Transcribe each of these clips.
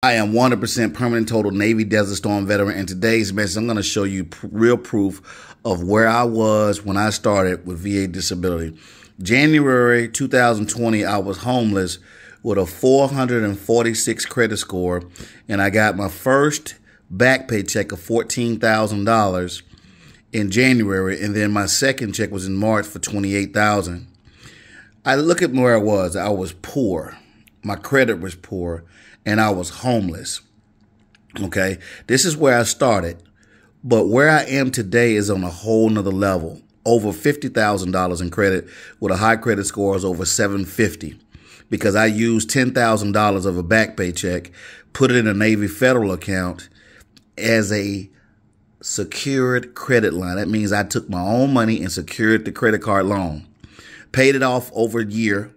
I am 100% permanent total Navy Desert Storm veteran. In today's message, I'm going to show you real proof of where I was when I started with VA disability. January 2020, I was homeless with a 446 credit score, and I got my first back pay check of $14,000 in January, and then my second check was in March for $28,000. I look at where I was poor. My credit was poor, and I was homeless. Okay, this is where I started, but where I am today is on a whole nother level. Over $50,000 in credit with a high credit score is over 750, because I used $10,000 of a back pay check, put it in a Navy federal account as a secured credit line. That means I took my own money and secured the credit card loan, paid it off over a year,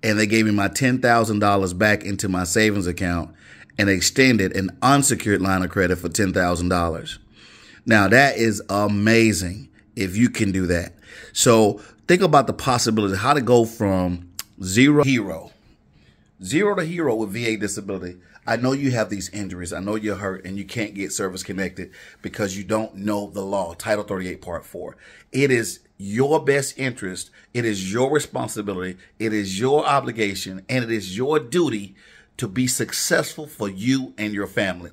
and they gave me my $10,000 back into my savings account and extended an unsecured line of credit for $10,000. Now, that is amazing if you can do that. So think about the possibility, how to go from zero to hero with VA disability. I know you have these injuries. I know you're hurt and you can't get service connected because you don't know the law, Title 38, Part 4. It is your best interest. It is your responsibility. It is your obligation, and it is your duty to be successful for you and your family.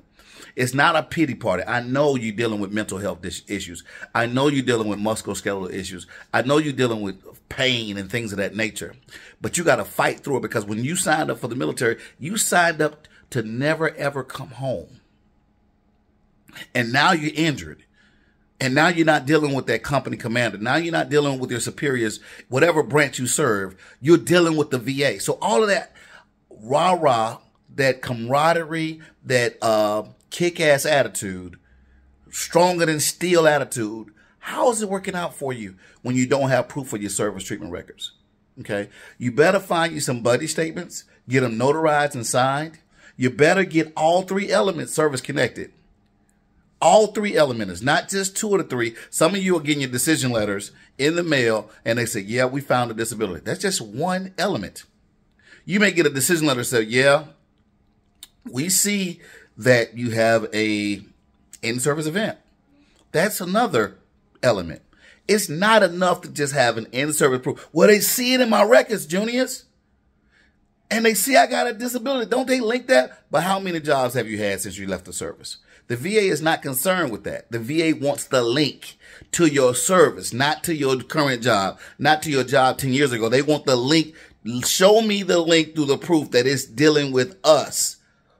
It's not a pity party. I know you're dealing with mental health issues. I know you're dealing with musculoskeletal issues. I know you're dealing with pain and things of that nature. But you got to fight through it, because when you signed up for the military, you signed up to never, ever come home. And now you're injured. And now you're not dealing with that company commander. Now you're not dealing with your superiors, whatever branch you serve. You're dealing with the VA. So all of that rah-rah, that camaraderie, that kick-ass attitude, stronger than steel attitude, how is it working out for you when you don't have proof of your service treatment records? Okay? You better find you some buddy statements, get them notarized and signed. You better get all three elements service connected. All three elements, not just two of the three. Some of you are getting your decision letters in the mail and they say, yeah, we found a disability. That's just one element. You may get a decision letter that says, yeah, we see that you have a in-service event. That's another element. It's not enough to just have an in-service proof. Well, they see it in my records, juniors. And they see I got a disability. Don't they link that? But how many jobs have you had since you left the service? The VA is not concerned with that. The VA wants the link to your service, not to your current job, not to your job 10 years ago. They want the link. Show me the link through the proof that it's dealing with us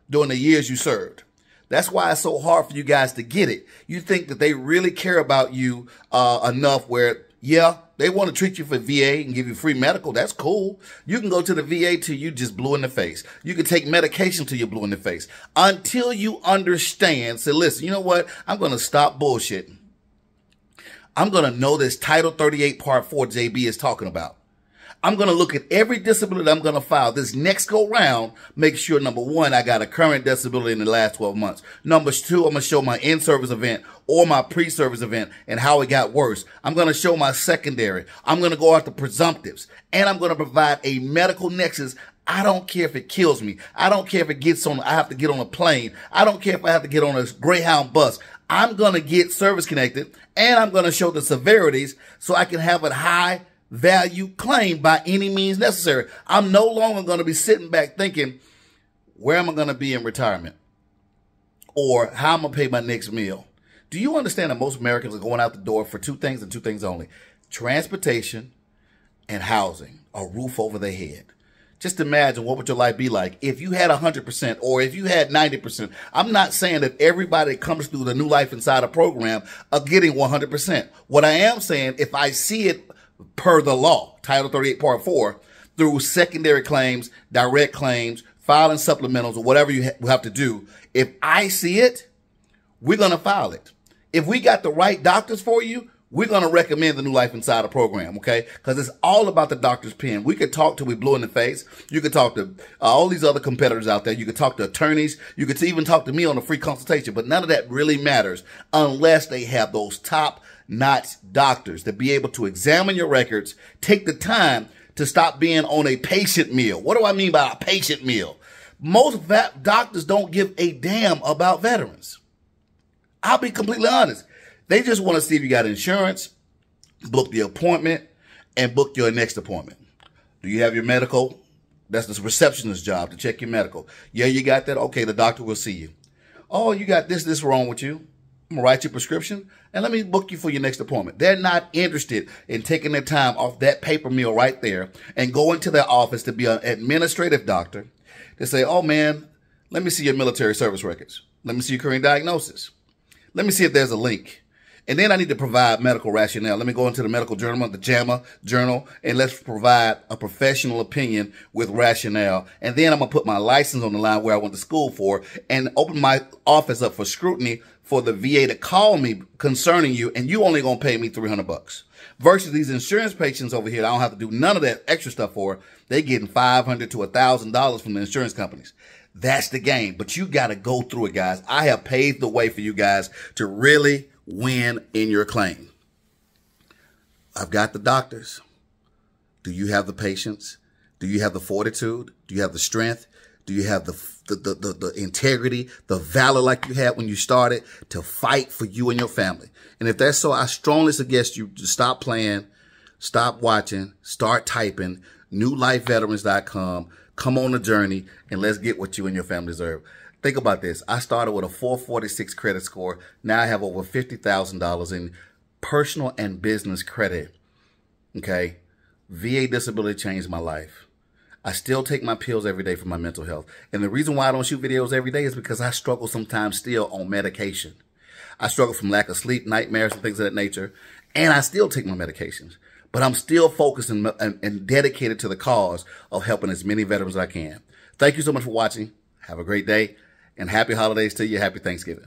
during the years you served. That's why it's so hard for you guys to get it. You think that they really care about you enough where, yeah, they want to treat you for VA and give you free medical. That's cool. You can go to the VA till you just blue in the face. You can take medication till you're blue in the face. Until you understand, say, listen, you know what? I'm going to stop bullshitting. I'm going to know this Title 38 Part 4 JB is talking about. I'm going to look at every disability I'm going to file this next go round. Make sure, number one, I got a current disability in the last 12 months. Number two, I'm going to show my in-service event or my pre-service event and how it got worse. I'm going to show my secondary. I'm going to go after presumptives, and I'm going to provide a medical nexus. I don't care if it kills me. I don't care if it gets on, I have to get on a plane. I don't care if I have to get on a Greyhound bus. I'm going to get service connected, and I'm going to show the severities so I can have a high value claim by any means necessary. I'm no longer going to be sitting back thinking, where am I going to be in retirement? Or how am I going to pay my next meal? Do you understand that most Americans are going out the door for two things and two things only? Transportation and housing, a roof over their head. Just imagine what would your life be like if you had 100% or if you had 90%. I'm not saying that everybody that comes through the New Life Inside a program are getting 100%. What I am saying, if I see it per the law, Title 38 Part 4, through secondary claims, direct claims, filing supplementals, or whatever you have to do, if I see it, we're going to file it. If we got the right doctors for you, we're going to recommend the New Life Insider program, okay? Because it's all about the doctor's pen. We could talk till we blue in the face. You could talk to all these other competitors out there. You could talk to attorneys. You could even talk to me on a free consultation. But none of that really matters unless they have those top-notch doctors to be able to examine your records, take the time to stop being on a patient meal. What do I mean by a patient meal? Most doctors don't give a damn about veterans. I'll be completely honest. They just want to see if you got insurance, book the appointment, and book your next appointment. Do you have your medical? That's the receptionist's job, to check your medical. Yeah, you got that? Okay, the doctor will see you. Oh, you got this wrong with you. I'm going to write your prescription, and let me book you for your next appointment. They're not interested in taking their time off that paper mill right there and going to their office to be an administrative doctor. They say, oh, man, let me see your military service records. Let me see your current diagnosis. Let me see if there's a link. And then I need to provide medical rationale. Let me go into the medical journal, the JAMA journal, and let's provide a professional opinion with rationale. And then I'm going to put my license on the line where I went to school for and open my office up for scrutiny for the VA to call me concerning you. And you only going to pay me $300 versus these insurance patients over here. I don't have to do none of that extra stuff for. They getting $500 to $1,000 from the insurance companies. That's the game. But you got to go through it, guys. I have paved the way for you guys to really win in your claim. I've got the doctors. Do you have the patience? Do you have the fortitude? Do you have the strength? Do you have the integrity, the valor like you had when you started to fight for you and your family? And if that's so, I strongly suggest you to stop playing, stop watching, start typing, newlifeveterans.com. Come on the journey and let's get what you and your family deserve. Think about this. I started with a 446 credit score. Now I have over $50,000 in personal and business credit. Okay. VA disability changed my life. I still take my pills every day for my mental health. And the reason why I don't shoot videos every day is because I struggle sometimes still on medication. I struggle from lack of sleep, nightmares, and things of that nature. And I still take my medications. But I'm still focused and dedicated to the cause of helping as many veterans as I can. Thank you so much for watching. Have a great day. And happy holidays to you. Happy Thanksgiving.